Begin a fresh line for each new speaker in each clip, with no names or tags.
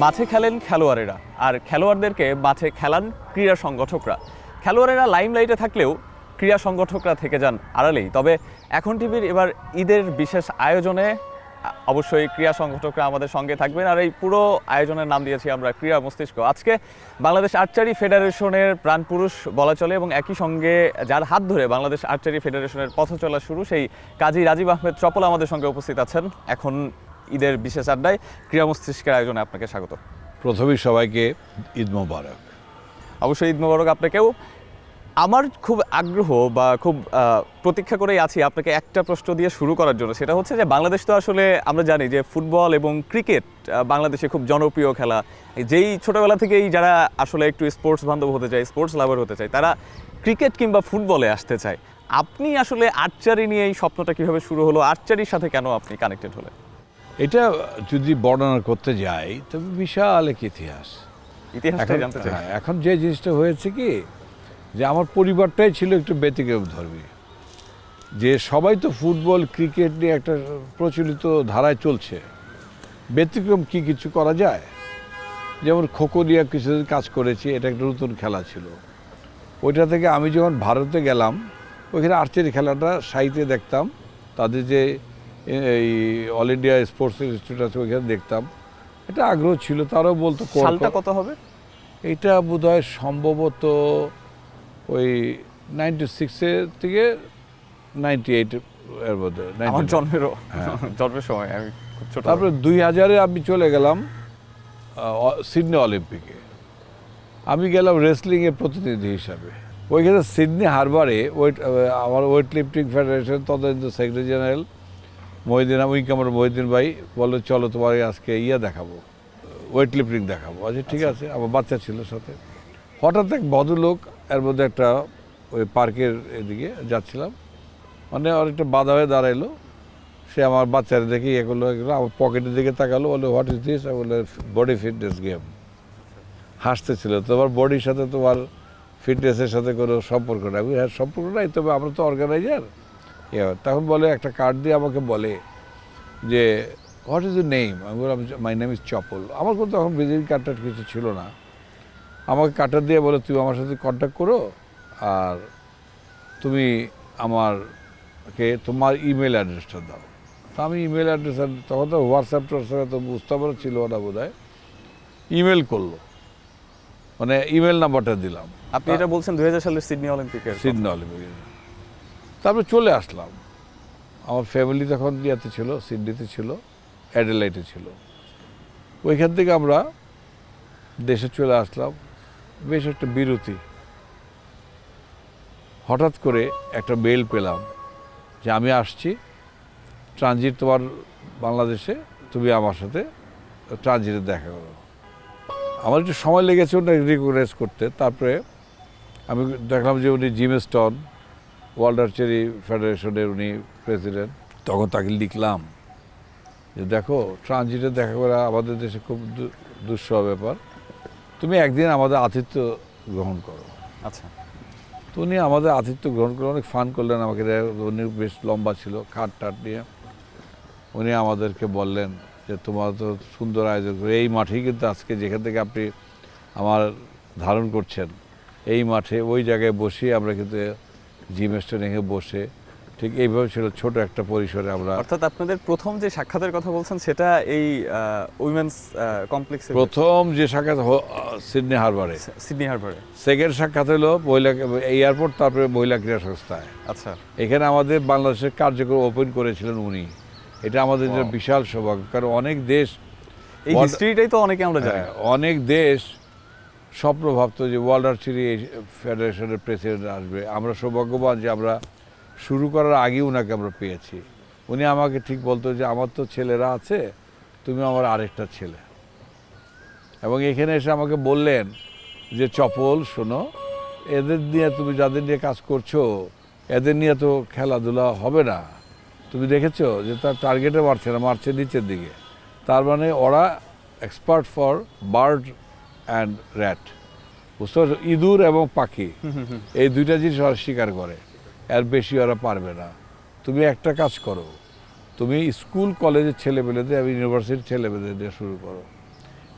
মাঠে খেলেন খেলোয়াড়েরা, আর খেলোয়াড়দেরকে মাঠে খেলান ক্রীড়া সংগঠকরা। খেলোয়াড়েরা লাইমলাইটে থাকলেও ক্রীড়া সংগঠকরা থেকে যান আড়ালেই। তবে এখন টিভির এবার ঈদের বিশেষ আয়োজনে অবশ্যই ক্রীড়া সংগঠকরা আমাদের সঙ্গে থাকবেন, আর এই পুরো আয়োজনের নাম দিয়েছি আমরা ক্রীড়া মস্তিষ্ক। আজকে বাংলাদেশ আর্চারি ফেডারেশনের প্রাণপুরুষ বলা চলে এবং একই সঙ্গে যার হাত ধরে বাংলাদেশ আর্চারি ফেডারেশনের পথ চলা শুরু, সেই কাজী রাজীব আহমেদ চপল আমাদের সঙ্গে উপস্থিত আছেন। এখন ঈদের বিশেষ আড্ডায় ক্রীড়া মস্তিষ্কের আয়োজনে আপনাকে স্বাগত।
প্রথমেই সবাইকে ঈদ মোবারক।
অবশ্যই ঈদ মোবারক আপনাকেও। আমার খুব আগ্রহ বা খুব প্রতীক্ষা করেই আছি আপনাকে একটা প্রশ্ন দিয়ে শুরু করার জন্য। সেটা হচ্ছে যে বাংলাদেশ তো আসলে আমরা জানি যে ফুটবল এবং ক্রিকেট বাংলাদেশে খুব জনপ্রিয় খেলা। যেই ছোটোবেলা থেকেই যারা আসলে একটু স্পোর্টস বান্ধব হতে চায়, স্পোর্টস লাভার হতে চায়, তারা ক্রিকেট কিংবা ফুটবলে আসতে চায়। আপনি আসলে আর্চারি নিয়ে এই স্বপ্নটা কীভাবে শুরু হলো? আর্চারির সাথে কেন আপনি কানেক্টেড হলেন?
এটা যদি বর্ণনা করতে যাই তবে বিশাল এক
ইতিহাসটা জানতে চাই।
এখন যে জিনিসটা হয়েছে কি, যে আমার পরিবারটাই ছিল একটু ব্যতিক্রম ধর্মী, যে সবাই তো ফুটবল ক্রিকেট নিয়ে একটা প্রচলিত ধারায় চলছে। ব্যতিক্রম কি কিছু করা যায়? যেমন খোখো নিয়ে কিছুদিন কাজ করেছি, এটা একটা নতুন খেলা ছিল। ওইটা থেকে আমি যখন ভারতে গেলাম, ওইখানে আর্চারি খেলাটা সাইটে দেখতাম, তাদের যে এই অল ইন্ডিয়া স্পোর্টস ইনস্টিটিউট আছে ওইখানে দেখতাম, এটা আগ্রহ ছিল। তারাও বলতো
সালটা কত হবে?
এইটা বোধহয় সম্ভবত ওই 96 থেকে 98 এর মধ্যে,
আমার জন্মের সময় আমি খুব ছোট।
তারপরে 2000-এ আমি চলে গেলাম সিডনি অলিম্পিকে। আমি গেলাম রেসলিংয়ের প্রতিনিধি হিসাবে। ওইখানে সিডনি হারবারে আমার ওয়েট লিফটিং ফেডারেশন তদানীন্তন সেক্রেটারি জেনারেল মহিউদ্দিন ভাই বললো, চলো তোমার আজকে দেখাবো, ওয়েট লিফটিং দেখাবো। আচ্ছা ঠিক আছে, আমার বাচ্চা ছিল সাথে। হঠাৎ এক ভদ্রলোক এর মধ্যে একটা ওই পার্কের এদিকে যাচ্ছিলাম, মানে অনেকটা বাধা হয়ে দাঁড়াইলো। সে আমার বাচ্চারা দেখে করলো, আমার পকেটের দিকে তাকালো, বলে হোয়াট ইজ দিস? বলে বডি ফিটনেস গেম। হাসতেছিল, তোমার বডির সাথে তোমার ফিটনেসের সাথে কোনো সম্পর্ক নাই। হ্যাঁ, সম্পর্ক নাই, তবে আমরা তো অর্গানাইজার। তখন বলে একটা কার্ড দিয়ে আমাকে বলে যে হোয়াট ইজ ইউর নেম? আমি বললাম মাই নেম ইজ চপল। আমার কোনো তখন ভিজিটিং কার্ডটা কিছু ছিল না। আমাকে কার্ডটা দিয়ে বলে তুমি আমার সাথে কন্ট্যাক্ট করো, আর তুমি আমাকে তোমার ইমেল অ্যাড্রেসটা দাও। তো আমি ইমেল অ্যাড্রেস, তখন তো হোয়াটসঅ্যাপ টোয়াটসঅ্যাপে তো বুঝতে পারা ছিল না বোধ হয়। ইমেল করলো, মানে ইমেল নাম্বারটা দিলাম।
আপনি এটা বলছেন 2000 সালের সিডনি অলিম্পিকে?
সিডনি অলিম্পিকে। তারপরে চলে আসলাম। আমার ফ্যামিলি তখন ছিল, সিডনিতে ছিল, অ্যাডিলেইডে ছিল। ওইখান থেকে আমরা দেশে চলে আসলাম। বেশ একটা বিরতি। হঠাৎ করে একটা মেল পেলাম যে আমি আসছি, ট্রানজিট তোমার বাংলাদেশে, তুমি আমার সাথে ট্রানজিটে দেখা করো। আমার একটু সময় লেগেছে ওটা রিকগনাইজ করতে। তারপরে আমি দেখলাম যে উনি জিম স্টন, ওয়ার্ল্ড আর্চারি ফেডারেশনের উনি প্রেসিডেন্ট। তখন তাকে লিখলাম যে দেখো, ট্রানজিটে দেখা করা আমাদের দেশে খুব দুঃসহ ব্যাপার, তুমি একদিন আমাদের আতিথ্য গ্রহণ করো।
আচ্ছা।
তো উনি আমাদের আতিথ্য গ্রহণ করে অনেক ফান করলেন আমাকে। উনি বেশ লম্বা ছিল, খাট টাট নিয়ে। উনি আমাদেরকে বললেন যে তোমার তো সুন্দর আয়োজন করে, এই মাঠেই কিন্তু আজকে যেখান থেকে আপনি আমার ধারণ করছেন, এই মাঠে ওই জায়গায় বসে আমরা কিন্তু জিম স্টোনে বসে ঠিক এইভাবে ছিল, ছোট একটা পরিসরে আমরা।
অর্থাৎ আপনাদের প্রথম যে সাক্ষাতের কথা বলছেন সেটা এই উইমেন্স কমপ্লেক্সে?
প্রথম যে সাক্ষাৎ সিডনি হারবারে। সেকেন্ড সাক্ষাৎ হলো মহিলা এয়ারপোর্ট, তারপরে মহিলা ক্রীড়া সংস্থায়।
আচ্ছা।
এখানে আমাদের বাংলাদেশের কার্যক্রম ওপেন করেছিলেন উনি। এটা আমাদের জন্য বিশাল সৌভাগ্য, কারণ অনেক দেশ,
এই হিস্ট্রিটাই তো অনেকে আমরা জানি,
অনেক দেশ স্বপ্ন ভাবতো যে ওয়ার্ল্ড আর্চারি ফেডারেশনের প্রেসিডেন্ট আসবে। আমরা সৌভাগ্যবান যে আমরা শুরু করার আগেই ওনাকে আমরা পেয়েছি। উনি আমাকে ঠিক বলতো যে আমার তো ছেলেরা আছে, তুমি আমার আরেকটা ছেলে। এবং এখানে এসে আমাকে বললেন যে চপল শোনো, এদের নিয়ে তুমি যাদের নিয়ে কাজ করছো, এদের নিয়ে তো খেলাধুলা হবে না। তুমি দেখেছো যে তার টার্গেটে মারছে না, মারছে নিচের দিকে। তার মানে ওরা expert for bird and rat, বুঝতে পারছো? ইঁদুর এবং পাখি, এই দুইটা জিনিস ওরা শিকার করে, এর বেশি ওরা পারবে না। তুমি একটা কাজ করো, তুমি স্কুল কলেজের ছেলেমেয়েদের এবং ইউনিভার্সিটির ছেলেমেয়েদের দিয়ে শুরু করো।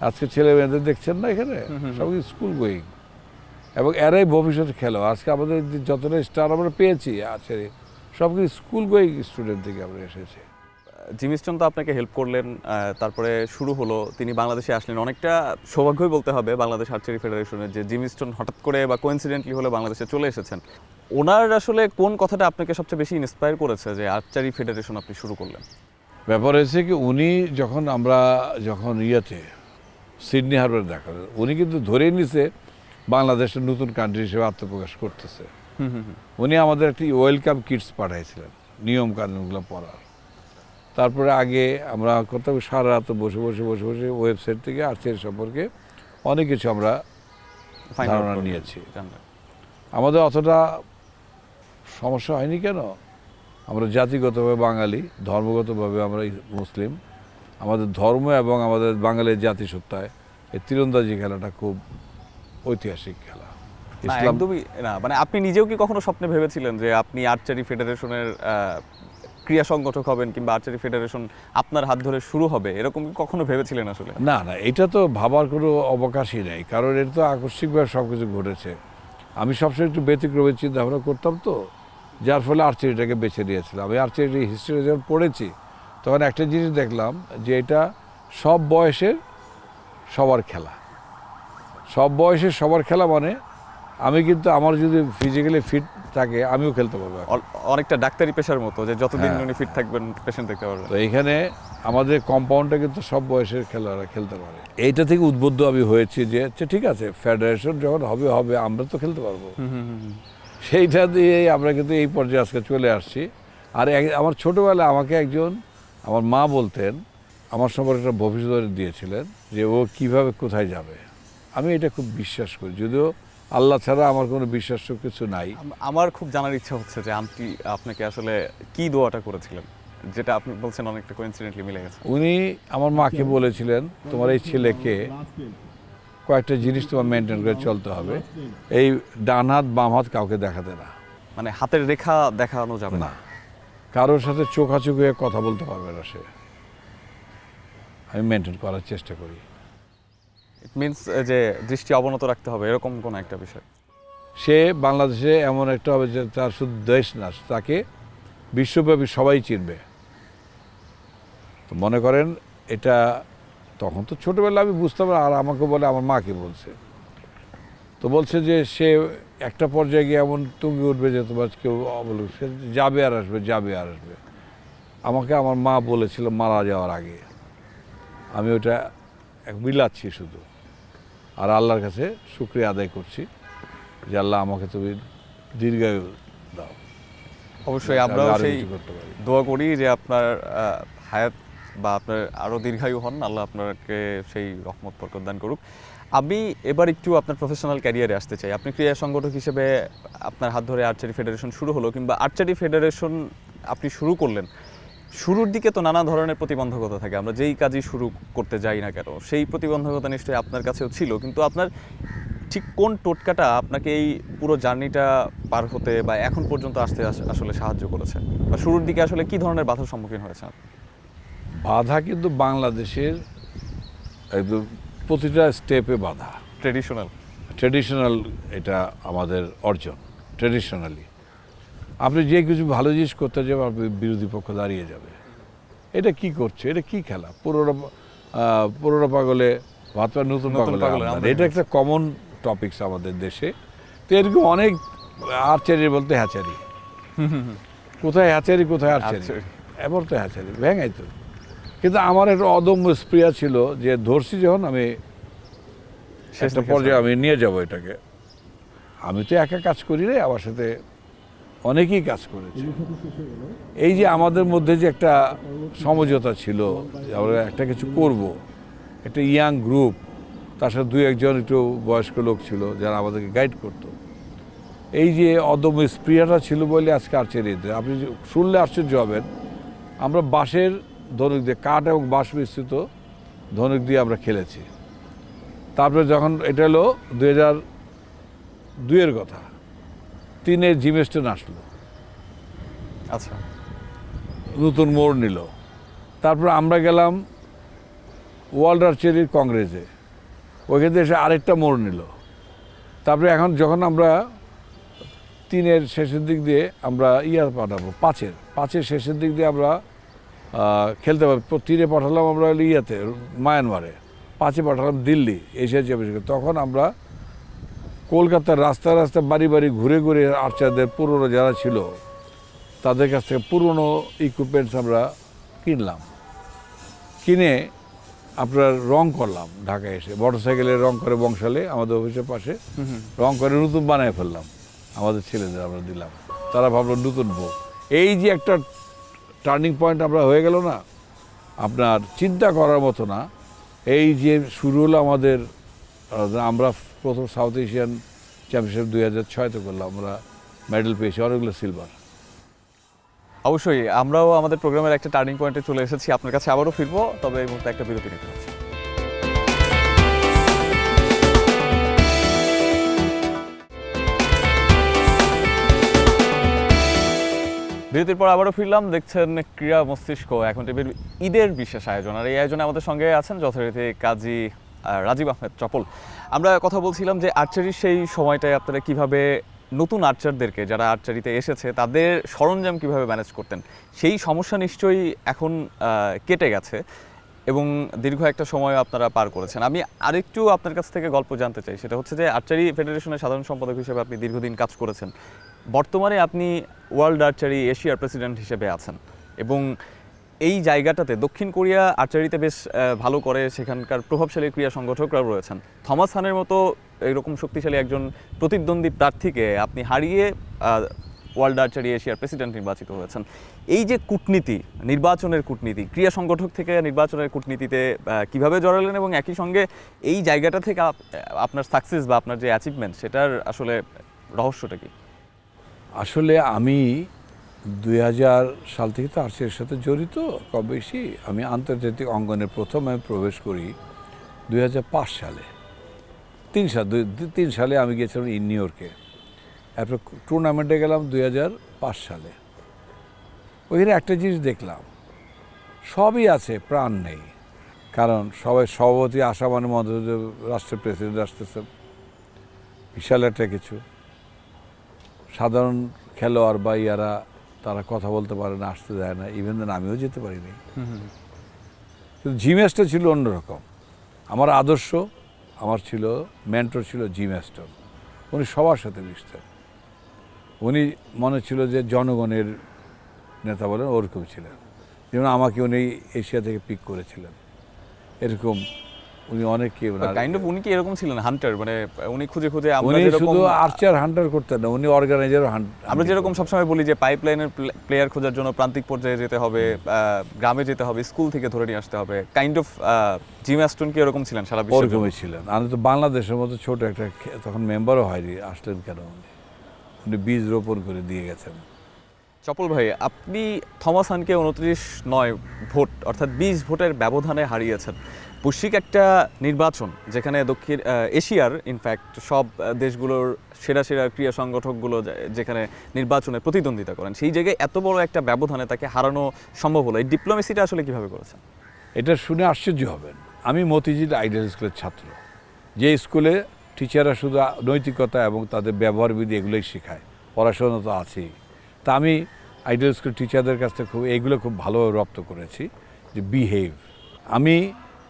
আজকে ছেলে মেয়েদের দেখছেন না এখানে সব স্কুল গোয়িং, এবং এরাই ভবিষ্যতে খেলো। আজকে আমাদের যতটা স্টার আমরা পেয়েছি আছে সব কিছু স্কুল গোয়িং স্টুডেন্ট থেকে আমরা এসেছি।
জিমি স্টোন তো আপনাকে হেল্প করলেন, তারপরে শুরু হলো, তিনি বাংলাদেশে আসলেন। অনেকটা সৌভাগ্যই বলতে হবে বাংলাদেশ আর্চারি ফেডারেশনের, যে জিমি স্টোন হঠাৎ করে বা কোইন্সিডেন্টলি হলে বাংলাদেশে চলে এসেছেন। ওনার আসলে কোন কথাটা আপনাকে সবচেয়ে বেশি ইন্সপায়ার করেছে যে আর্চারি ফেডারেশন আপনি শুরু করলেন?
ব্যাপার হয়েছে কি, উনি যখন ইয়েতে সিডনি হারবারে দেখা, উনি কিন্তু ধরেই নিছে বাংলাদেশের নতুন কান্ট্রি হিসেবে আত্মপ্রকাশ করতেছে। উনি আমাদের একটি ওয়েলকাম কিটস পাঠাইছিলেন নিয়ম কানুনগুলো পড়ার। তারপরে আগে আমরা করতাম সারা রাত বসে বসে ওয়েবসাইট থেকে আর্চারি সম্পর্কে অনেক কিছু আমরা ধারণা নিয়েছি। আমাদের অতটা সমস্যা হয়নি কেন, আমরা জাতিগতভাবে বাঙালি, ধর্মগতভাবে আমরা মুসলিম। আমাদের ধর্ম এবং আমাদের বাঙালির জাতিসত্তায় এই তীরন্দাজি খেলাটা খুব ঐতিহাসিক খেলা।
একদমই না, মানে আপনি নিজেও কি কখনো স্বপ্নে ভেবেছিলেন যে আপনি আর্চারি ফেডারেশনের ক্রীড়া সংগঠক হবেন, কিংবা আর্চারি ফেডারেশন আপনার হাত ধরে শুরু হবে, এরকম কি কখনো ভেবেছিলেন আসলে?
না, এটা তো ভাবার কোনো অবকাশই নেই, কারণ এটা তো আকস্মিকভাবে সব কিছু ঘটেছে। আমি সবসময় একটু ব্যতিক্রমে চিন্তা ভাবনা করতাম তো, যার ফলে আর্চারিটাকে বেছে নিয়েছিলাম। আমি আর্চারি হিস্ট্রি যখন পড়েছি তখন একটা জিনিস দেখলাম যে এটা সব বয়সের সবার খেলা। সব বয়সের সবার খেলা মানে আমি কিন্তু আমার যদি ফিজিক্যালি ফিট থাকে আমিও খেলতে পারবো।
অনেকটা ডাক্তারি পেশার মতো, যে যতদিন উনি ফিট থাকবেন পেশেন্ট দেখতে পারবেন।
তো এইখানে আমাদের কম্পাউন্ডটা কিন্তু সব বয়সের খেলোয়াড়রা খেলতে পারে। এইটা থেকে উদ্বুদ্ধ আমি হয়েছি যে আচ্ছা ঠিক আছে, ফেডারেশন যখন হবে আমরা তো খেলতে পারবো। সেইটা দিয়ে আমরা কিন্তু এই পর্যায়ে আজকে চলে আসছি। আর আমার ছোটোবেলায় আমাকে আমার মা বলতেন, আমার সম্পর্কে একটা ভবিষ্যৎবাণী দিয়েছিলেন যে ও কিভাবে কোথায় যাবে। আমি এটা খুব বিশ্বাস করি, যদিও আল্লাহ ছাড়া আমার কোনো বিশ্বাস্য কিছু নাই।
আমার খুব জানার ইচ্ছা হচ্ছে যে আন্টি আপনাকে আসলে কি দোয়াটা করেছিলেন, যেটা আপনি বলছেন অনেকটা কোইন্সিডেন্টলি মিলে গেছে।
উনি আমার মাকে বলেছিলেন, তোমার এই ছেলেকে কয়েকটা জিনিস তোমার মেনটেন করে চলতে হবে। এই ডান হাত বাম হাত কাউকে দেখাতে না,
মানে হাতের রেখা দেখানো যাবে না,
কারোর সাথে চোখাচোখি হয়ে কথা বলতে পারবে না সে। আমি মেনটেন করার চেষ্টা করি।
ইট মিনস যে দৃষ্টি অবনত রাখতে হবে, এরকম কোনো একটা বিষয়।
সে বাংলাদেশে এমন একটা হবে যে তার শুধু দেশ না, তাকে বিশ্বব্যাপী সবাই চিনবে। তো মনে করেন এটা তখন তো ছোটোবেলা আমি বুঝতাম না, আর আমাকে বলে আমার মাকে বলছে, তো বলছে যে সে একটা পর্যায়ে গিয়ে এমন তুঙ্গে উঠবে যে তোমার কেউ অবলুক, সে যাবে আর আসবে। আমাকে আমার মা বলেছিল মারা যাওয়ার আগে। আমি ওটা মিলাচ্ছি শুধু, আর আল্লাহর কাছে শুকরিয়া আদায় করছি যে আল্লাহ আমাকে তুমি দীর্ঘায়ু দাও।
অবশ্যই আমরাও সেই দোয়া করি যে আপনার হায়াত বা আপনার আরও দীর্ঘায়ু হন, আল্লাহ আপনাকে সেই রহমত বরকত দান করুক। আমি এবার একটু আপনার প্রফেশনাল ক্যারিয়ারে আসতে চাই। আপনি ক্রীড়া সংগঠক হিসেবে আপনার হাত ধরে আর্চারি ফেডারেশন শুরু হলো, কিংবা আর্চারি ফেডারেশন আপনি শুরু করলেন, শুরুর দিকে তো নানা ধরনের প্রতিবন্ধকতা থাকে, আমরা যেই কাজই শুরু করতে যাই না কেন সেই প্রতিবন্ধকতা নিশ্চয়ই আপনার কাছেও ছিল, কিন্তু আপনার ঠিক কোন টোটকাটা আপনাকে এই পুরো জার্নিটা পার হতে বা এখন পর্যন্ত আসতে আসলে সাহায্য করেছে, বা শুরুর দিকে আসলে কি ধরনের বাধার সম্মুখীন হয়েছেন?
বাধা কিন্তু বাংলাদেশের একদম প্রতিটা স্টেপে বাধা। ট্রেডিশনাল এটা আমাদের অর্জন। ট্রেডিশনালি আপনি যে কিছু ভালো জিনিস করতে যাবে, আপনি বিরোধী পক্ষ দাঁড়িয়ে যাবে, এটা কি করছে, এটা কি খেলা, পুরোনো পাগলে ভাত পায় নতুন পাগলে। এটা একটা কমন টপিকস আমাদের দেশে। তো এরকম অনেক আর্চারি বলতে হ্যাচারি, কোথায় হ্যাচারি কোথায় আর্চারি, এবার তো হ্যাচারি ভেঙাই তো। কিন্তু আমার একটা অদম্য স্প্রিয়া ছিল যে ধরছি যখন আমি একটা পর্যায়ে আমি নিয়ে যাব এটাকে। আমি তো একা কাজ করি রে, আমার সাথে অনেকেই কাজ করেছে। এই যে আমাদের মধ্যে যে একটা সমঝোতা ছিল যে আমরা একটা কিছু করব, একটা ইয়াং গ্রুপ, তার সাথে দুই একজন একটু বয়স্ক লোক ছিল যারা আমাদেরকে গাইড করতো। এই যে অদম্য স্প্রিয়াটা ছিল বলে আজকে আর্চারিতে আপনি শুনলে আশ্চর্য হবেন, আমরা বাঁশের ধনুক দিয়ে, কাঠ এবং বাঁশ মিশ্রিত ধনুক দিয়ে আমরা খেলেছি। তারপরে যখন এটা হলো 2002-এর কথা, 3-এ জিমি স্টোন আসলো,
আচ্ছা,
নতুন মোড় নিল। তারপর আমরা গেলাম ওয়ার্ল্ড আর্চারির কংগ্রেসে, ওইখান থেকে এসে আরেকটা মোড় নিল। তারপরে এখন যখন আমরা 3-এর শেষের দিক দিয়ে আমরা পাঠাবো, 5-এর শেষের দিক দিয়ে আমরা খেলতে পারবো। 3-এ পাঠালাম আমরা মায়ানমারে, 5-এ পাঠালাম দিল্লি, এশিয়া চ্যাম্পিয়নশিপ। তখন আমরা কলকাতার রাস্তায় রাস্তায় বাড়ি বাড়ি ঘুরে ঘুরে আর্চারদের পুরনো যারা ছিল তাদের কাছ থেকে পুরনো ইকুইপমেন্টস আমরা কিনলাম, কিনে আপনার রং করলাম। ঢাকায় এসে মোটরসাইকেলের রং করে বংশালে আমাদের অফিসের পাশে রং করে নতুন বানিয়ে ফেললাম, আমাদের ছেলেদের আমরা দিলাম। তারা ভাবলো নতুন বউ। এই যে একটা টার্নিং পয়েন্ট আমরা হয়ে গেল না, আপনার চিন্তা করার মতো না। এই যে শুরু হলো আমাদের, আমরা প্রথম সাউথ এশিয়ান চ্যাম্পিয়নশিপ 2006-তে করলাম, আমরা মেডেল পেয়েছি, অনেকগুলো সিলভার।
অবশ্যই আমরাও আমাদের প্রোগ্রামের একটা টার্নিং পয়েন্টে চলে এসেছি, আপনার কাছে আবারও ফিরবো, তবে এই মুহূর্তে একটা বিরতি নিতে হচ্ছে। বিরতির পর আবারও ফিরলাম, দেখছেন ক্রীড়া মস্তিষ্ক, এখন টিভির ঈদের বিশেষ আয়োজন। আর এই আয়োজনে আমাদের সঙ্গে আছেন যথারীতি কাজী রাজীব আহমেদ চপল। আমরা কথা বলছিলাম যে আর্চারির সেই সময়টায় আপনারা কিভাবে নতুন আর্চারদেরকে, যারা আর্চারিতে এসেছে, তাদের সরঞ্জাম কিভাবে ম্যানেজ করতেন। সেই সমস্যা নিশ্চয়ই এখন কেটে গেছে এবং দীর্ঘ একটা সময় আপনারা পার করেছেন। আমি আরেকটু আপনার কাছ থেকে গল্প জানতে চাই, সেটা হচ্ছে যে আর্চারি ফেডারেশনের সাধারণ সম্পাদক হিসেবে আপনি দীর্ঘদিন কাজ করেছেন, বর্তমানে আপনি ওয়ার্ল্ড আর্চারি এশিয়ার প্রেসিডেন্ট হিসেবে আছেন এবং এই জায়গাটাতে দক্ষিণ কোরিয়া আর্চারিতে বেশ ভালো করে, সেখানকার প্রভাবশালী ক্রীড়া সংগঠকরাও রয়েছেন। থমাস হানের মতো এরকম শক্তিশালী একজন প্রতিদ্বন্দ্বী প্রার্থীকে আপনি হারিয়ে ওয়ার্ল্ড আর্চারি এশিয়ার প্রেসিডেন্ট নির্বাচিত হয়েছেন। এই যে কূটনীতি, নির্বাচনের কূটনীতি, ক্রীড়া সংগঠক থেকে নির্বাচনের কূটনীতিতে কিভাবে জড়ালেন এবং একই সঙ্গে এই জায়গাটা থেকে আপনার সাকসেস বা আপনার যে অ্যাচিভমেন্ট, সেটার আসলে রহস্যটা কি?
আসলে আমি 2000 সাল থেকে তো আর্চারির সাথে জড়িত কম বেশি। আমি আন্তর্জাতিক অঙ্গনে প্রথম আমি প্রবেশ করি 2005 সালে। 3 সালে আমি গিয়েছিলাম নিউ ইয়র্কে, এরপর টুর্নামেন্টে গেলাম 2005 সালে। ওইখানে একটা জিনিস দেখলাম, সবই আছে, প্রাণ নেই। কারণ সবাই সভাপতি আসা মানে মধ্যে রাষ্ট্রের প্রেসিডেন্ট আসতেছেন, বিশাল একটা কিছু। সাধারণ খেলোয়াড় বা ইয়ারা তারা কথা বলতে পারে না, আসতে দেয় না, ইভেন দেন আমিও যেতে পারিনি। কিন্তু জিমেসটা ছিল অন্যরকম। আমার আদর্শ, আমার ছিল মেন্টর ছিল জিম অ্যাস্টন। উনি সবার সাথে মিশতেন, উনি মনে ছিল যে জনগণের নেতা বলেন, ওরকম ছিলেন। যেমন আমাকে উনি এশিয়া থেকে পিক করেছিলেন, এরকম উনি অনেককে।
উনি কি এরকম ছিলেন হান্টার, মানে উনি খুঁজে খুঁজে,
উনি শুধু আর্চার হান্টার করতেন না, উনি অর্গানাইজারও
আমরা যেরকম সবসময় বলি যে পাইপলাইনের প্লেয়ার খোঁজার জন্য প্রান্তিক পর্যায়ে যেতে হবে, গ্রামে যেতে হবে, স্কুল থেকে ধরে নিয়ে আসতে হবে, কাইন্ড অফ জিম অ্যাস্টন কি এরকম ছিলেন সারা বিশ্বে?
ওরকমই ছিলেন। আমি তো বাংলাদেশের মতো ছোট একটা, তখন মেম্বারও হয়নি, আসলেন কেন? উনি বীজ রোপণ করে দিয়ে গেছেন।
চপল ভাই, আপনি থমাস হানকে 29 ভোট অর্থাৎ 20 ভোটের ব্যবধানে হারিয়েছেন। বৈশ্বিক একটা নির্বাচন, যেখানে দক্ষিণ এশিয়ার ইনফ্যাক্ট সব দেশগুলোর সেরা সেরা ক্রীড়া সংগঠকগুলো যেখানে নির্বাচনে প্রতিদ্বন্দ্বিতা করেন, সেই জায়গায় এত বড় একটা ব্যবধানে তাকে হারানো সম্ভব হলো। এই ডিপ্লোমেসিটা আসলে কিভাবে করেছেন?
এটা শুনে আশ্চর্য হবেন, আমি মতিঝিল আইডিয়াল স্কুলের ছাত্র, যে স্কুলে টিচাররা শুধু নৈতিকতা এবং তাদের ব্যবহারবিধি এগুলোই শেখায়, পড়াশোনা তো আছেই। তা আমি আইডিয়াল স্কুল টিচারদের কাছ থেকে এগুলো খুব ভালোভাবে রপ্ত করেছি, যে বিহেভ। আমি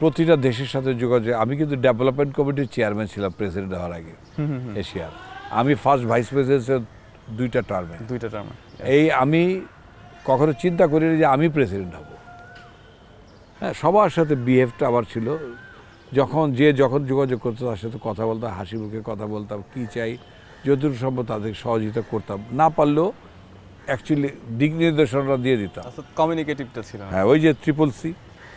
প্রতিটা দেশের সাথে যোগাযোগ, আমি কিন্তু ডেভেলপমেন্ট কমিটির চেয়ারম্যান ছিলাম প্রেসিডেন্ট হওয়ার আগে এশিয়ার। আমি ফার্স্ট ভাইস প্রেসিডেন্টের 2টা টার্মে। এই আমি কখনো চিন্তা করিনি যে আমি প্রেসিডেন্ট হব। হ্যাঁ, সবার সাথে বিহেভটা আমার ছিল। যখন যোগাযোগ করতো তার সাথে কথা বলতাম, হাসি মুখে কথা বলতাম, কী চাই যতটুকু সম্ভব তাদের সহযোগিতা করতাম, না পারলেও অ্যাকচুয়ালি দিক নির্দেশনা দিয়ে দিতাম।
কমিউনিকেটিভটা ছিল।
হ্যাঁ, ওই যে ট্রিপল-সি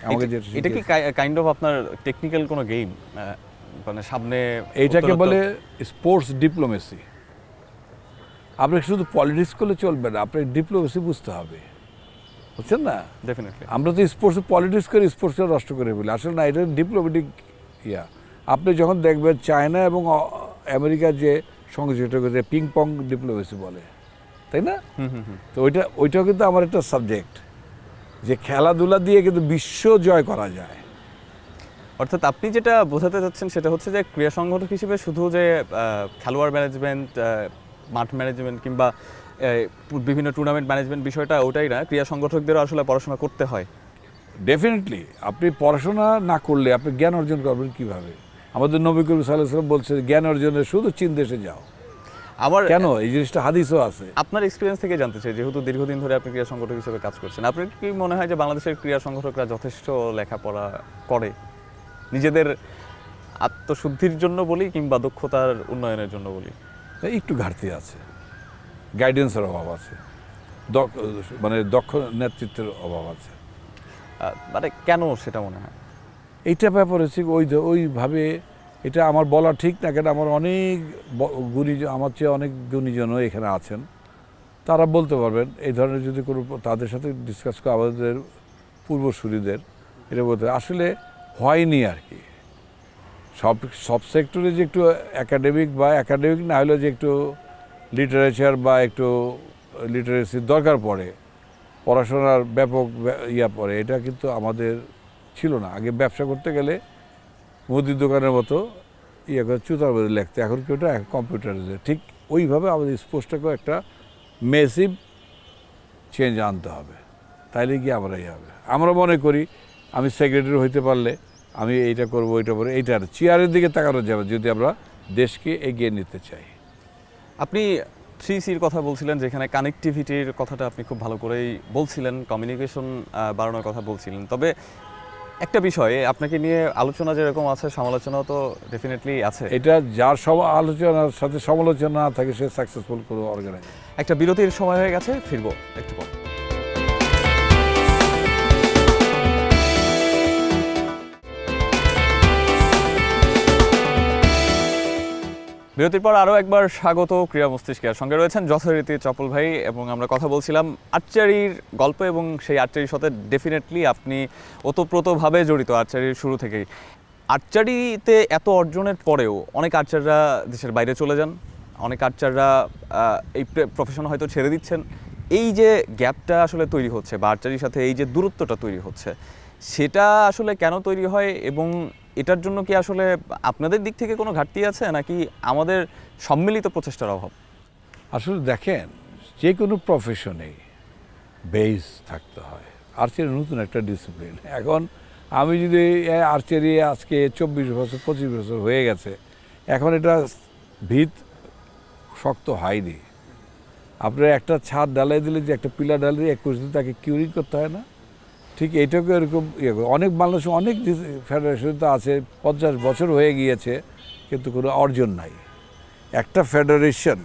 আমাকে
এটা কি কাইন্ড অফ আপনার টেকনিক্যাল কোনো গেম, মানে সামনে
এইটাকে বলে স্পোর্টস ডিপ্লোমেসি। আপনি শুধু পলিটিক্স করলে চলবে না, আপনাকে ডিপ্লোমেসি বুঝতে হবে, বুঝছেন না?
ডেফিনেটলি।
আমরা তো স্পোর্টস পলিটিক্স করে স্পোর্টসকে নষ্ট করে ফেলি, আসলে না, এটা ডিপ্লোমেটিক ইয়া। আপনি যখন দেখবেন চায়না এবং আমেরিকার যে সংযুক্ত করছে পিং পং ডিপ্লোমেসি বলে, তাই না? তো ওইটাও কিন্তু আমার একটা সাবজেক্ট, যে খেলাধুলা দিয়ে কিন্তু বিশ্ব জয় করা যায়।
অর্থাৎ আপনি যেটা বোঝাতে চাচ্ছেন সেটা হচ্ছে যে ক্রীড়া সংগঠক হিসেবে শুধু যে খেলোয়াড় ম্যানেজমেন্ট, মাঠ ম্যানেজমেন্ট কিংবা বিভিন্ন টুর্নামেন্ট ম্যানেজমেন্ট বিষয়টা ওটাই না, ক্রীড়া সংগঠকদেরও আসলে পড়াশোনা করতে হয়।
ডেফিনেটলি আপনি পড়াশোনা না করলে আপনি জ্ঞান অর্জন করবেন কিভাবে? আমাদের নবী করিম সাল্লাল্লাহু আলাইহি ওয়াসাল্লাম বলছে জ্ঞান অর্জনের শুধু চীন দেশে যাও।
আমার
কেন? এই জিনিসটা হাদিসও আছে।
আপনার এক্সপিরিয়েন্স থেকে জানতে চাই, যেহেতু দীর্ঘদিন ধরে আপনি ক্রীড়া সংগঠক হিসেবে কাজ করছেন, আপনার কি মনে হয় যে বাংলাদেশের ক্রীড়া সংগঠকরা যথেষ্ট লেখাপড়া করে নিজেদের আত্মশুদ্ধির জন্য বলি কিংবা দক্ষতার উন্নয়নের জন্য বলি?
একটু ঘাটতি আছে, গাইডেন্সের অভাব আছে, মানে দক্ষ নেতৃত্বের অভাব আছে।
মানে কেন সেটা মনে হয়?
এইটা ব্যাপার হচ্ছে ওইভাবে, এটা আমার বলা ঠিক না, কেন আমার অনেক গুণীজন, আমার চেয়ে অনেক গুণীজনও এখানে আছেন, তারা বলতে পারবেন এই ধরনের যদি কোনো, তাদের সাথে ডিসকাস করে আমাদের পূর্বসূরিদের এটা বলতে আসলে হয়নি আর কি। সব সেক্টরে যে একটু একাডেমিক না হলেও যে একটু লিটারেচার বা একটু লিটারেসির দরকার পড়ে, পড়াশোনার ব্যাপক পড়ে, এটা কিন্তু আমাদের ছিল না। আগে ব্যবসা করতে গেলে মুদির দোকানের মতো করে চুতার মধ্যে লিখতে, এখন কি ওটা কম্পিউটারে, ঠিক ওইভাবে আমাদের স্পষ্ট করে একটা মেসিভ চেঞ্জ আনতে হবে, তাইলে গিয়ে আমরা হবে। আমরা মনে করি আমি সেক্রেটারি হইতে পারলে আমি এইটা করবো, ওইটা করবো, এইটার চেয়ারের দিকে তাকানো যাবে যদি আমরা দেশকে এগিয়ে নিতে চাই।
আপনি 3Cর কথা বলছিলেন, যেখানে কানেক্টিভিটির কথাটা আপনি খুব ভালো করেই বলছিলেন, কমিউনিকেশন বাড়ানোর কথা বলছিলেন। তবে একটা বিষয়ে আপনাকে নিয়ে আলোচনা যেরকম আছে, সমালোচনাও তো ডেফিনেটলি আছে।
এটা যার সব আলোচনার সাথে সমালোচনা না থাকে সে সাকসেসফুল কোনো অর্গানাইজ।
একটা বিরতির সময় হয়ে গেছে, ফিরবো একটু পর। বিরতির পর আরও একবার স্বাগত ক্রীড়া মস্তিষ্কের সঙ্গে রয়েছেন যথারীতি চপল ভাই, এবং আমরা কথা বলছিলাম আর্চারির গল্প, এবং সেই আর্চারির সাথে ডেফিনেটলি আপনি ওতপ্রোতভাবে জড়িত আর্চারির শুরু থেকেই। আর্চারিতে এত অর্জনের পরেও অনেক আর্চাররা দেশের বাইরে চলে যান, অনেক আর্চাররা এই প্রফেশন হয়তো ছেড়ে দিচ্ছেন। এই যে গ্যাপটা আসলে তৈরি হচ্ছে বা আর্চারির সাথে এই যে দূরত্বটা তৈরি হচ্ছে, সেটা আসলে কেন তৈরি হয়, এবং এটার জন্য কি আসলে আপনাদের দিক থেকে কোনো ঘাটতি আছে নাকি আমাদের সম্মিলিত প্রচেষ্টার অভাব?
আসলে দেখেন, যে কোনো প্রফেশনে বেস থাকতে হয়। আর্চারি নতুন একটা ডিসিপ্লিন। এখন আমি যদি আর্চারি আজকে 24 বছর 25 বছর হয়ে গেছে, এখন এটা ভিত শক্ত হয়নি। আপনার একটা ছাদ ডালাই দিলে, যে একটা পিলার ডালাই দিয়ে 21 দিন তাকে কিউরিং করতে হয় না, ঠিক এইটাকে এরকম অনেক মানুষ, অনেক ফেডারেশন তো আছে 50 বছর হয়ে গিয়েছে কিন্তু কোনো অর্জন নাই। একটা ফেডারেশন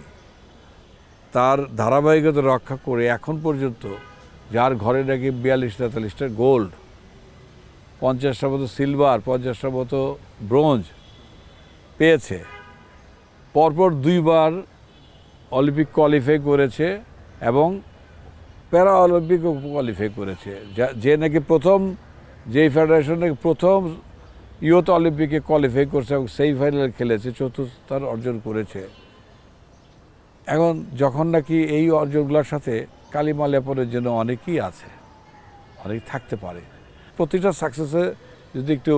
তার ধারাবাহিকতা রক্ষা করে এখন পর্যন্ত, যার ঘরে নাকি 42-43টা গোল্ড, 50টা মতো সিলভার, 50টা মতো ব্রোঞ্জ পেয়েছে, পরপর 2বার অলিম্পিক কোয়ালিফাই করেছে এবং প্যারা অলিম্পিকও কোয়ালিফাই করেছে, যে নাকি প্রথম, যেই ফেডারেশন নাকি প্রথম ইউথ অলিম্পিকে কোয়ালিফাই করছে এবং সেমিফাইনাল খেলেছে, চতুর্থ অর্জন করেছে। এখন যখন নাকি এই অর্জনগুলোর সাথে কালিমা লেপনের জন্য অনেকেই আছে, অনেক থাকতে পারে। প্রতিটা সাকসেসে যদি একটু